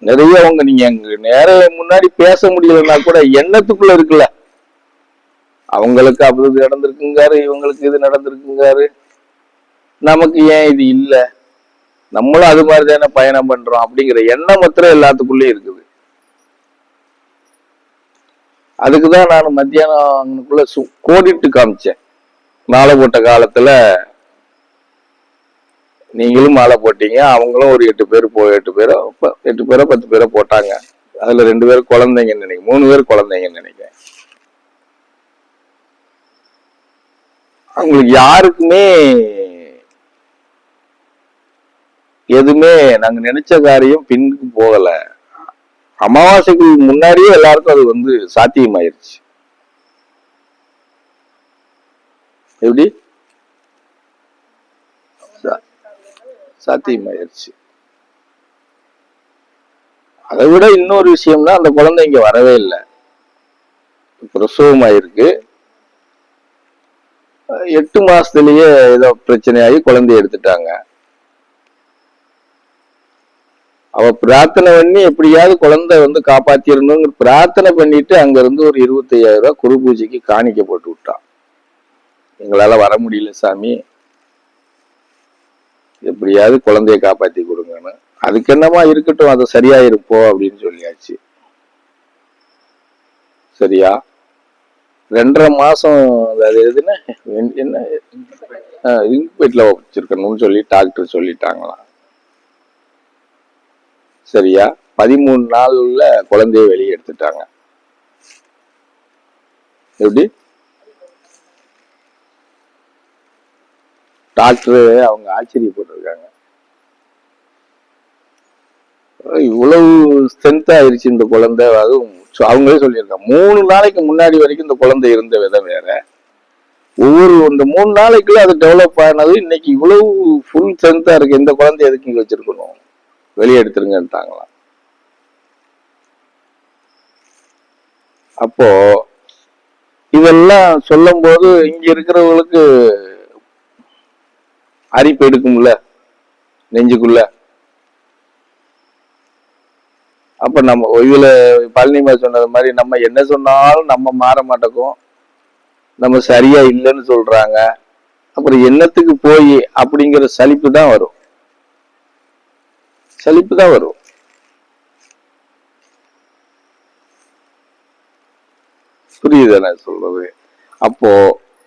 நிறைய அவங்க நீங்க நேர முன்னாடி பேச முடியலன்னா கூட எண்ணத்துக்குள்ள இருக்குல்ல, அவங்களுக்கு அப்படி நடந்திருக்குங்காரு, இவங்களுக்கு இது நடந்திருக்குங்காரு, நமக்கு ஏன் இது இல்ல, நம்மளும் அது மாதிரி தானே பயணம் பண்றோம் அப்படிங்கிற எண்ணம் மாத்திரம் எல்லாத்துக்குள்ளேயும் இருக்குது. அதுக்குதான் நான் மத்தியானம் அங்கனுக்குள்ள கோடிட்டு காமிச்சேன். மாலை போட்ட காலத்துல நீங்களும் மாலை போட்டீங்க, அவங்களும் ஒரு 8 பேர் 8 பேரோ 10 பேரோ போட்டாங்க. அதுல 2 பேர் குழந்தைங்கன்னு நினைக்கிறேன், 3 பேர் குழந்தைங்கன்னு நினைக்கிறேன். அவங்களுக்கு யாருக்குமே எதுவுமே நாங்க நினைச்ச காரியம் பின்னுக்கு போகல. அமாவாசைக்கு முன்னாடியே எல்லாருக்கும் அது சாத்தியமாயிருச்சு. எப்படி சாத்தியமாயிருச்சு. அதை விட இன்னொரு விஷயம்னா அந்த குழந்தை இங்க வரவே இல்லை, பிரசவமாயிருக்கு. 8 மாசத்துலயே ஏதோ பிரச்சனையாகி குழந்தைய எடுத்துட்டாங்க. அவ பிரார்த்தனை பண்ணி எப்படியாவது குழந்தை காப்பாத்திரணுங்கிற பிரார்த்தனை பண்ணிட்டு அங்க இருந்து ஒரு 25,000 ரூபாய் குரு பூஜைக்கு காணிக்க போட்டு விட்டான். எங்களால வர முடியல சாமி, எப்படியாவது குழந்தைய காப்பாத்தி கொடுங்கன்னு. அதுக்கு என்னமா இருக்கட்டும், அது சரியாயிருப்போ அப்படின்னு சொல்லியாச்சு. சரியா 2.5 மாசம் அது எதுன்னா என்ன இன்குபேட்ல வச்சிருக்கணும்னு சொல்லி டாக்டர் சொல்லிட்டாங்களாம். சரியா 13 நாள்ல குழந்தைய வெளியே எடுத்துட்டாங்க. எப்படி டாக்டர் அவங்க ஆச்சரியப்பட்டிருக்காங்க. இவ்வளவு ஸ்ட்ரென்த் ஆயிருச்சு இந்த குழந்தை. அதுவும் அவங்களே சொல்லியிருக்காங்க 3 நாளைக்கு முன்னாடி வரைக்கும் இந்த குழந்தை இருந்த விதம் வேற, இந்த 3 நாளைக்குள்ள அது டெவலப் ஆனது இன்னைக்கு இவ்வளவு ஃபுல் ஸ்ட்ரென்த்தா இருக்கு. இந்த குழந்தை எதுக்கு இங்க வச்சிருக்கணும், வெளியே எடுத்துருங்கட்டாங்களாம். அப்போ இதெல்லாம் சொல்லும் போது இங்க இருக்கிறவங்களுக்கு அரிப்பு எடுக்கும்ல நெஞ்சுக்குள்ள. அப்ப நம்ம இதுல பழனிமா சொன்னது மாதிரி நம்ம என்ன சொன்னாலும் நம்ம மாற மாட்டோம், நம்ம சரியா இல்லைன்னு சொல்றாங்க, அப்புறம் என்னத்துக்கு போய் அப்படிங்கிற சலிப்பு தான் வரும். புரியுது சொல்றது? அப்போ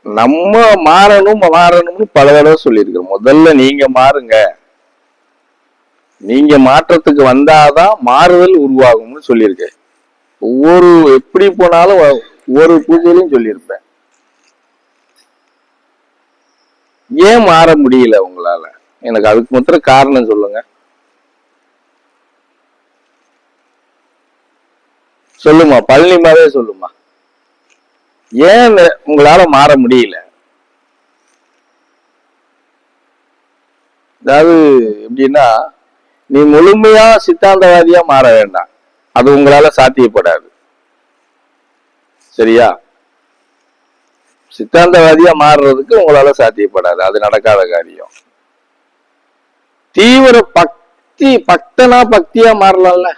நம்ம மாறணும்னு பல தடவை சொல்லியிருக்கிறோம். முதல்ல நீங்க மாறுங்க, நீங்க மாற்றத்துக்கு வந்தாதான் மாறுதல் உருவாகும்னு சொல்லியிருக்கேன். எப்படி போனாலும் ஒவ்வொரு பூஜையிலையும் சொல்லியிருப்பேன். ஏன் மாற முடியல உங்களால? எனக்கு அதுக்கு மாத்திரம் காரணம் சொல்லுங்க. சொல்லுமா, பழனிமாவே சொல்லுமா, ஏன் உங்களால மாற முடியல? அதாவது எப்படின்னா, நீ முழுமையா சித்தாந்தவாதியா மாற வேண்டாம், அது உங்களால சாத்தியப்படாது. சரியா? சித்தாந்தவாதியா மாறுறதுக்கு உங்களால சாத்தியப்படாது, அது நடக்காத காரியம். தீவிர பக்தியா மாறலாம்ல,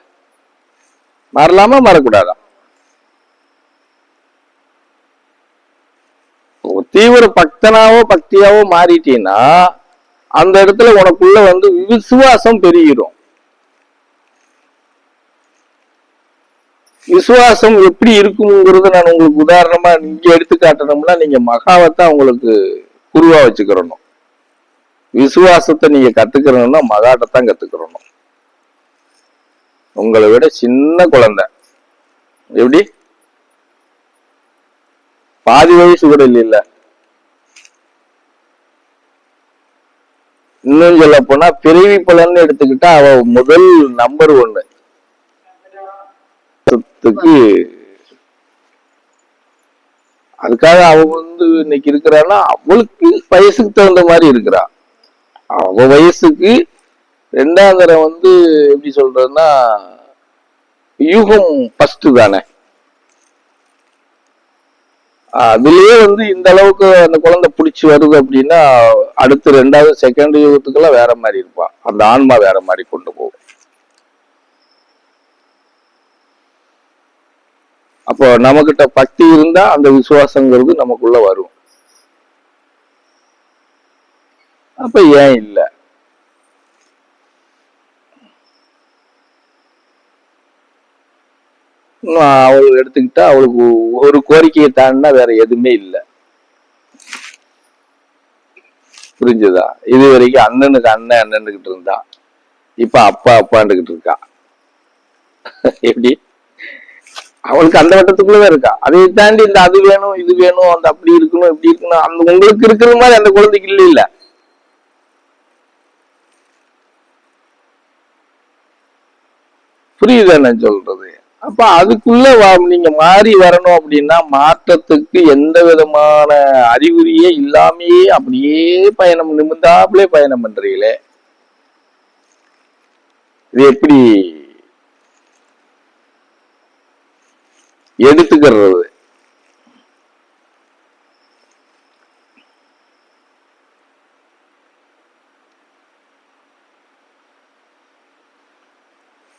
மாறலாமா மாறக்கூடாதா? தீவிர பக்தியாவோ மாறிட்டீங்கன்னா அந்த இடத்துல உனக்குள்ள விசுவாசம் பெருகிடும். விசுவாசம் எப்படி இருக்குங்கிறது நான் உங்களுக்கு உதாரணமா இங்க எடுத்து காட்டணும்னா, நீங்க மகாவைத்தான் உங்களுக்கு குருவா வச்சுக்கிறணும். விசுவாசத்தை நீங்க கத்துக்கிறணும்னா மகாட்டத்தான் கத்துக்கிறணும். உங்களை விட சின்ன குழந்தை, எப்படி பாதி வயசு கூட இல்ல, இன்னும் சொல்ல போனா பிறவி பலன்னு எடுத்துக்கிட்டா அவ முதல் நம்பர் 1. அதுக்காக அவ இன்னைக்கு இருக்கிறான்னா அவளுக்கு வயசுக்கு தகுந்த மாதிரி இருக்கிறா. அவ வயசுக்கு 2ஆம் தரம் எப்படி சொல்றதுன்னா யூகம் ஃபர்ஸ்ட் தானே. அதுலயே இந்த அளவுக்கு அந்த குழந்தை பிடிச்சி வருது அப்படின்னா அடுத்து 2வது செகண்ட் யுகத்துக்கெல்லாம் வேற மாதிரி இருப்பான். அந்த ஆன்மா வேற மாதிரி கொண்டு போகும். அப்போ நம்மகிட்ட பக்தி இருந்தா அந்த விசுவாசங்கிறது நமக்குள்ள வரும். அப்ப ஏன் இல்ல? இன்னும் அவள் எடுத்துக்கிட்டா அவளுக்கு ஒரு கோரிக்கையை தாண்டினா வேற எதுவுமே இல்லை. புரிஞ்சுதா? இது வரைக்கும் அண்ணனுக்கு அண்ணன் அண்ணன்கிட்டு இருந்தா, இப்ப அப்பா அப்பாண்டுகிட்டு இருக்கா. எப்படி? அவளுக்கு அந்த வட்டத்துக்குள்ளதான் இருக்கா. அதை தாண்டி இந்த அது வேணும் இது வேணும் அந்த அப்படி இருக்கணும் இப்படி இருக்கணும் அந்த உங்களுக்கு இருக்கிற மாதிரி அந்த குழந்தைக்கு இல்ல இல்ல. புரியுதா நான் சொல்றது? அப்ப அதுக்குள்ள நீங்க மாறி வரணும் அப்படின்னா மாற்றத்துக்கு எந்த விதமான அறிகுறியே இல்லாமையே அப்படியே பயணம் நிமிந்தாப்புலே பயணம் பண்றீங்களே, இது எப்படி எடுத்துக்கிறது?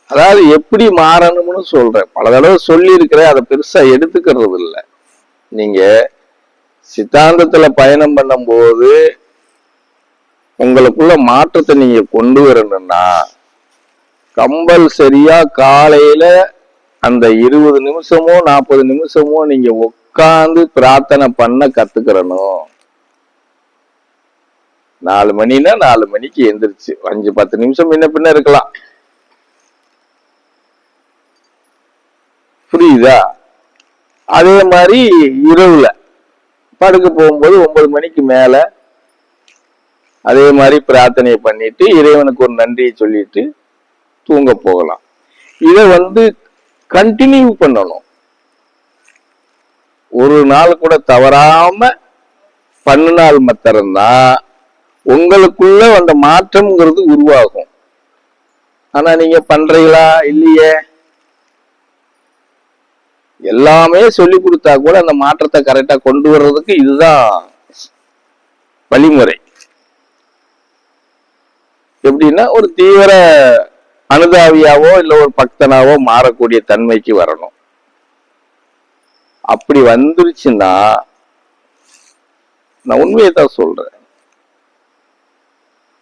அதாவது எப்படி மாறணும்னு சொல்றேன். பல தடவை சொல்லி இருக்கிறேன், அதை பெருசா எடுத்துக்கிறது இல்லை. நீங்க சித்தாந்தத்துல பயணம் பண்ணும் போது உங்களுக்குள்ள மாற்றத்தை நீங்க கொண்டு வரணும்னா கம்பல்சரியா காலையில அந்த 20 நிமிஷமோ 40 நிமிஷமோ நீங்க உட்காந்து பிரார்த்தனை பண்ண கத்துக்கிறணும். 4 மணினா 4 மணிக்கு எந்திரிச்சு 5-10 நிமிஷம் முன்ன பின்ன இருக்கலாம். புரியுதா? அதே மாதிரி இரவுல படுக்க போகும்போது 9 மணிக்கு மேல அதே மாதிரி பிரார்த்தனை பண்ணிட்டு இறைவனுக்கு ஒரு நன்றியை சொல்லிட்டு தூங்க போகலாம். இதை கண்டினியூ பண்ணணும். ஒரு நாள் கூட தவறாம பண்ணினால் மாத்திரம்தான் உங்களுக்குள்ள அந்த மாற்றம்ங்கிறது உருவாகும். ஆனா நீங்க பண்றீங்களா இல்லையே? எல்லாமே சொல்லி கொடுத்தா கூட அந்த மாற்றத்தை கரெக்டா கொண்டு வர்றதுக்கு இதுதான் வழிமுறை. எப்படின்னா ஒரு தீவிர அனுதாவியாவோ இல்ல ஒரு பக்தனாவோ மாறக்கூடிய தன்மைக்கு வரணும். அப்படி வந்துருச்சுன்னா நான் உண்மையை தான் சொல்றேன்,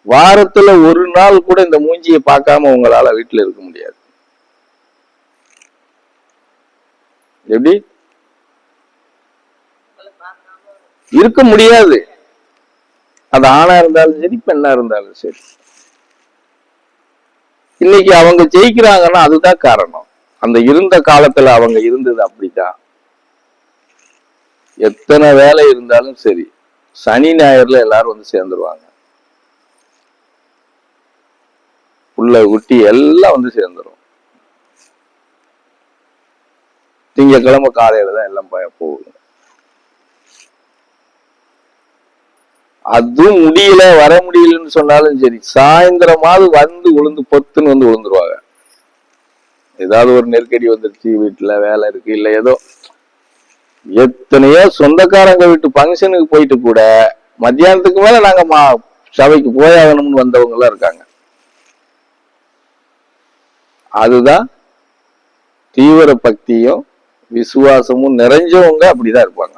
வாரத்துல ஒரு நாள் கூட இந்த மூஞ்சியை பார்க்காம உங்களால வீட்டுல இருக்க முடியாது. எப்படி இருக்க முடியாது? அது ஆணா இருந்தாலும் சரி பெண்ணா இருந்தாலும் சரி. இன்னைக்கு அவங்க ஜெயிக்கிறாங்கன்னா அதுதான் காரணம். அந்த இருந்த காலத்துல அவங்க இருந்தது அப்படிதான். எத்தனை வேலை இருந்தாலும் சரி சனி ஞாயிறுல எல்லாரும் வந்து சேர்ந்துருவாங்க. புள்ள குட்டி எல்லாம் வந்து சேர்ந்துரும். திங்கக்கிழமை காலையில தான் எல்லாம் போகுது. அதுவும் முடியல வர முடியலன்னு சொன்னாலும் சரி சாயந்தரமாவது வந்து விழுந்து பொத்துன்னு வந்து விழுந்துருவாங்க. ஏதாவது ஒரு நெருக்கடி வந்துருச்சு, வீட்டுல வேலை இருக்கு இல்ல ஏதோ. எத்தனையோ சொந்தக்காரங்க வீட்டு பங்கனுக்கு போயிட்டு கூட மத்தியானத்துக்கு மேல நாங்க சபைக்கு போயாகணும்னு வந்தவங்க எல்லாம் இருக்காங்க. அதுதான் தீவிர பக்தியும் விசுவாசமும் நிறைஞ்சவங்க அப்படிதான் இருப்பாங்க.